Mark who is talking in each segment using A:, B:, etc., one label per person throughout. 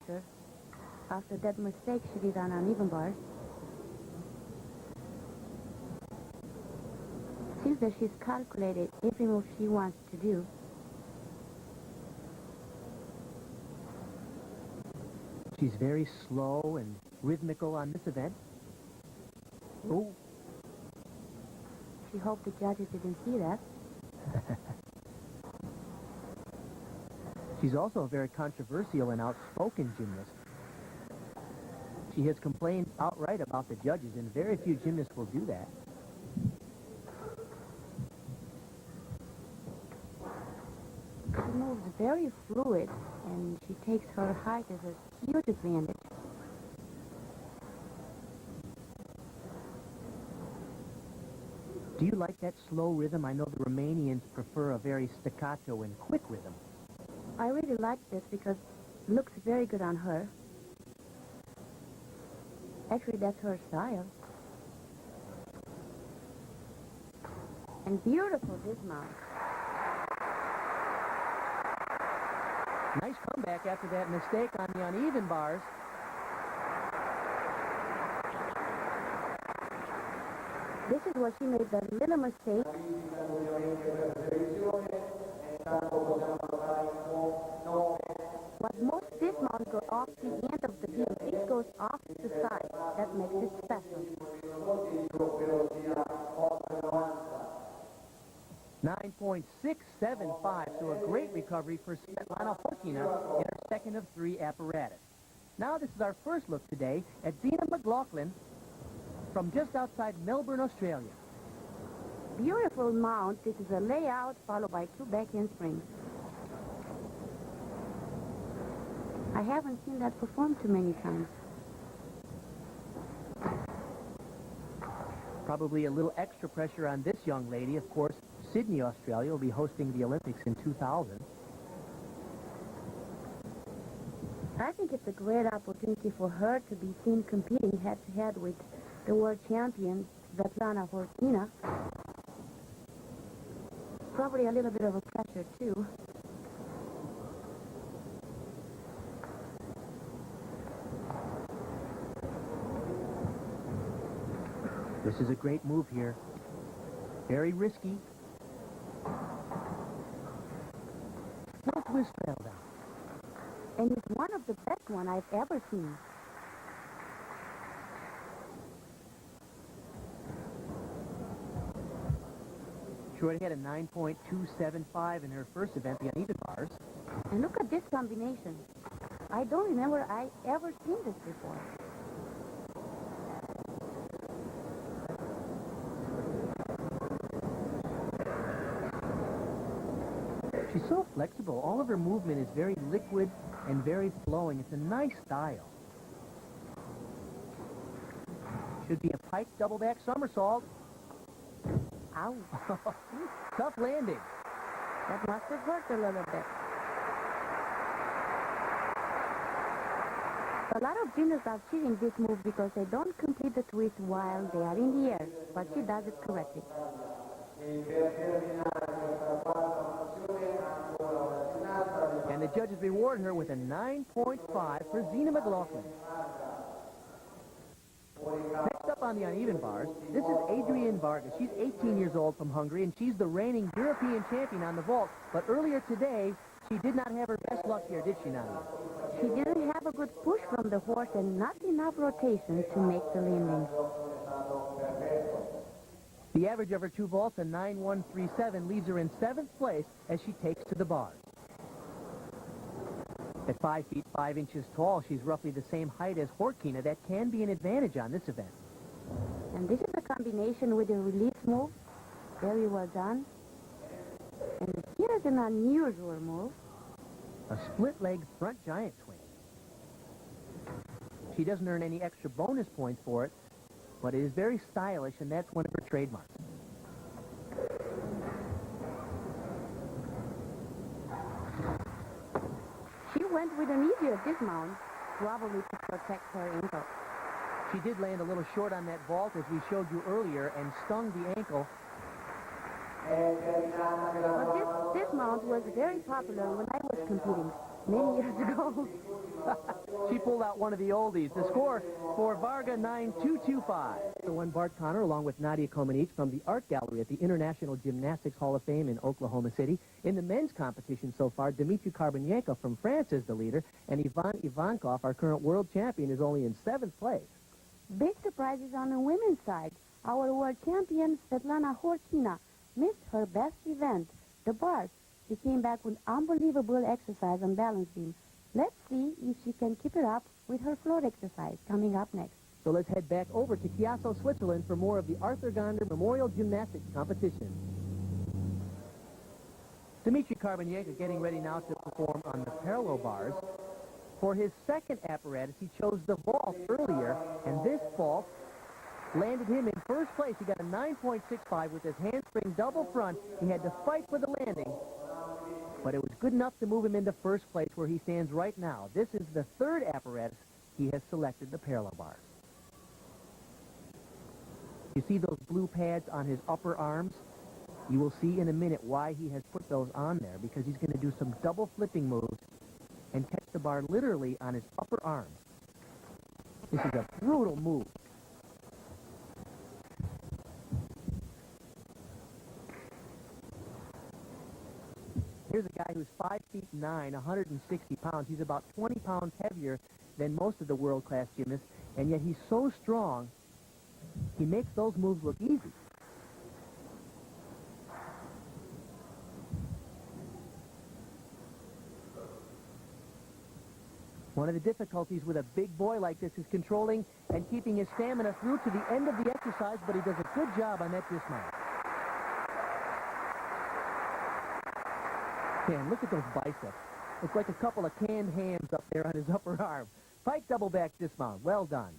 A: faster after that mistake she did on uneven bars. Seems that she's calculated every move she wants to do.
B: She's very slow and rhythmical on this event. Oh.
A: She hoped the judges didn't see that.
B: She's also a very controversial and outspoken gymnast. She has complained outright about the judges, and very few gymnasts will do that.
A: She moves very fluid, and she takes her height as a huge advantage.
B: Do you like that slow rhythm? I know the Romanians prefer a very staccato and quick rhythm.
A: I really like this because it looks very good on her. Actually, that's her style. And beautiful dismount.
B: Nice comeback after that mistake on the uneven bars.
A: This is where she made the little mistake. But most dismounts go off the end of the beam. It goes off the side. That makes it special.
B: 9.675, so a great recovery for Svetlana Horkina in her second of three apparatus. Now this is our first look today at Zina McLaughlin from just outside Melbourne, Australia.
A: Beautiful mount. This is a layout followed by two back handsprings. I haven't seen that performed too many times.
B: Probably a little extra pressure on this young lady. Of course, Sydney, Australia will be hosting the Olympics in 2000.
A: I think it's a great opportunity for her to be seen competing head-to-head with the world champion, Svetlana Horkina. Probably a little bit of a pressure, too.
B: This is a great move here. Very risky. No twist trail down.
A: And it's one of the best one I've ever seen.
B: Short ahead at 9.275 in her first event, the uneven bars.
A: And look at this combination. I don't remember I ever seen this before.
B: She's so flexible. All of her movement is very liquid and very flowing. It's a nice style. Should be a pike double back somersault.
A: Ow.
B: Tough landing.
A: That must have hurt a little bit. A lot of gymnasts are cheating this move because they don't complete the twist while they are in the air, but she does it correctly.
B: And the judges reward her with a 9.5 for Zina McLaughlin. Next up on the uneven bars, this is Adrienne Vargas. She's 18 years old from Hungary, and she's the reigning European champion on the vault. But earlier today, she did not have her best luck here, did she, Nadia?
A: She didn't have a good push from the horse and not enough rotation to make the landing.
B: The average of her two vaults, a 9.137, leaves her in 7th place as she takes to the bars. At 5 feet 5 inches tall, she's roughly the same height as Horkina. That can be an advantage on this event.
A: And this is a combination with a release move. Very well done. And here's an unusual move.
B: A split-leg front giant swing. She doesn't earn any extra bonus points for it, but it is very stylish, and that's one of her trademarks.
A: She went with an easier dismount, probably to protect her ankle.
B: She did land a little short on that vault, as we showed you earlier, and stung the ankle.
A: But this dismount was very popular when I was competing many years ago.
B: pulled out one of the oldies. The score for Varga, 9.225. The one Bart Connor, along with Nadia Comaneci from the Art Gallery at the International Gymnastics Hall of Fame in Oklahoma City. In the men's competition so far, Dmitry Karbanyenko from France is the leader, and Ivan Ivankov, our current world champion, is only in 7th place.
A: Big surprises on the women's side. Our world champion, Svetlana Horkina, missed her best event, the bars. She came back with unbelievable exercise on balance beam. Let's see if she can keep it up with her floor exercise coming up next.
B: So let's head back over to Chiasso, Switzerland for more of the Arthur Gander Memorial Gymnastics Competition. Dmitry Karbanyenko getting ready now to perform on the parallel bars. For his second apparatus, he chose the vault earlier, and this vault landed him in first place. He got a 9.65 with his handspring double front. He had to fight for the landing, but it was good enough to move him into first place where he stands right now. This is the third apparatus he has selected, the parallel bars. You see those blue pads on his upper arms? You will see in a minute why he has put those on there, because he's going to do some double flipping moves and catch the bar literally on his upper arms. This is a brutal move. Here's a guy who's 5'9", 160 pounds. He's about 20 pounds heavier than most of the world-class gymnasts, and yet he's so strong, he makes those moves look easy. One of the difficulties with a big boy like this is controlling and keeping his stamina through to the end of the exercise, but he does a good job on that dismount. Man, look at those biceps. It's like a couple of canned hams up there on his upper arm. Pike double back dismount. Well done.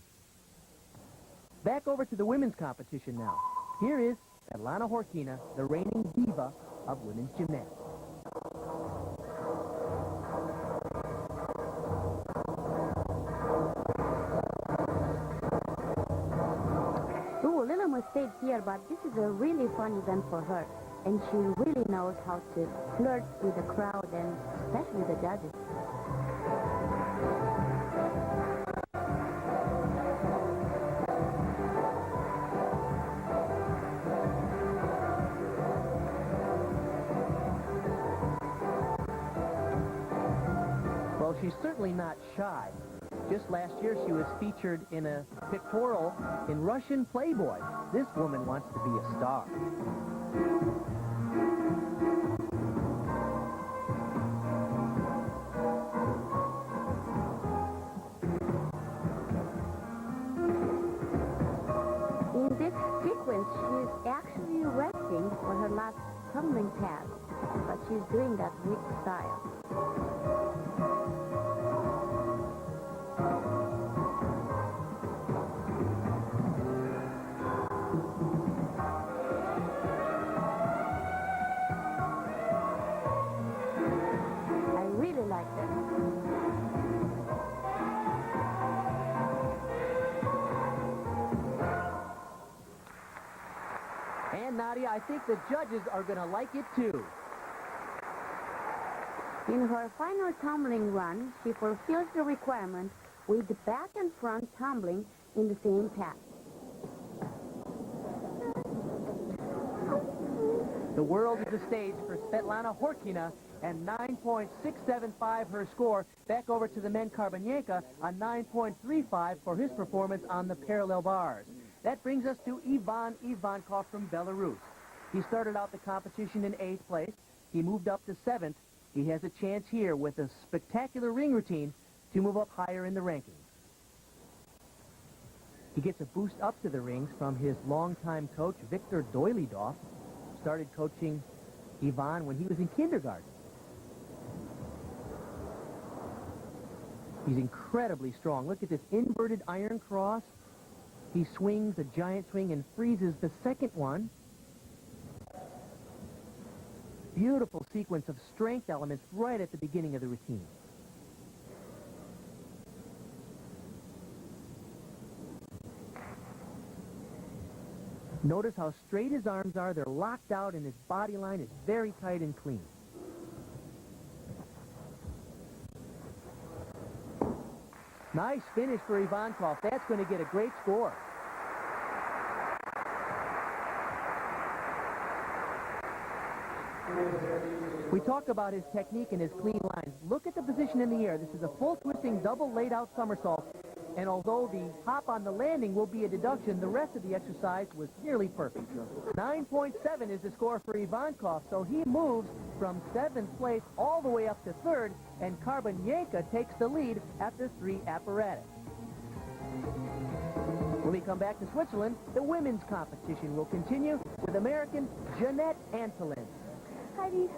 B: Back over to the women's competition now. Here is Svetlana Horkina, the reigning diva of women's gymnastics.
A: Ooh, a little mistake here, but this is a really fun event for her. And she really knows how to flirt with the crowd and especially the judges.
B: Well, she's certainly not shy. Just last year, she was featured in a pictorial in Russian Playboy. This woman wants to be a star.
A: In this sequence, she's actually resting for her last tumbling pass, but she's doing that with style. I really like this.
B: And Nadia, I think the judges are going to like it too.
A: In her final tumbling run, she fulfills the requirement with the back and front tumbling in the same pass.
B: The world is the stage for Svetlana Horkina, and 9.675 her score. Back over to the men, Karbanyenko on 9.35 for his performance on the parallel bars. That brings us to Ivan Ivankov from Belarus. He started out the competition in 8th place. He moved up to 7th. He has a chance here with a spectacular ring routine to move up higher in the rankings. He gets a boost up to the rings from his longtime coach, Viktor Doilidov. Started coaching Ivan when he was in kindergarten. He's incredibly strong. Look at this inverted iron cross. He swings a giant swing and freezes the second one. Beautiful sequence of strength elements right at the beginning of the routine. Notice how straight his arms are. They're locked out, and his body line is very tight and clean. Nice finish for Ivankov. That's going to get a great score. We talk about his technique and his clean lines. Look at the position in the air. This is a full twisting, double laid out somersault. And although the hop on the landing will be a deduction, the rest of the exercise was nearly perfect. 9.7 is the score for Ivankov, so he moves from 7th place all the way up to 3rd, and Karbanyenka takes the lead after 3 apparatus. When we come back to Switzerland, the women's competition will continue with American Jeanette Antolin.
A: Heidi.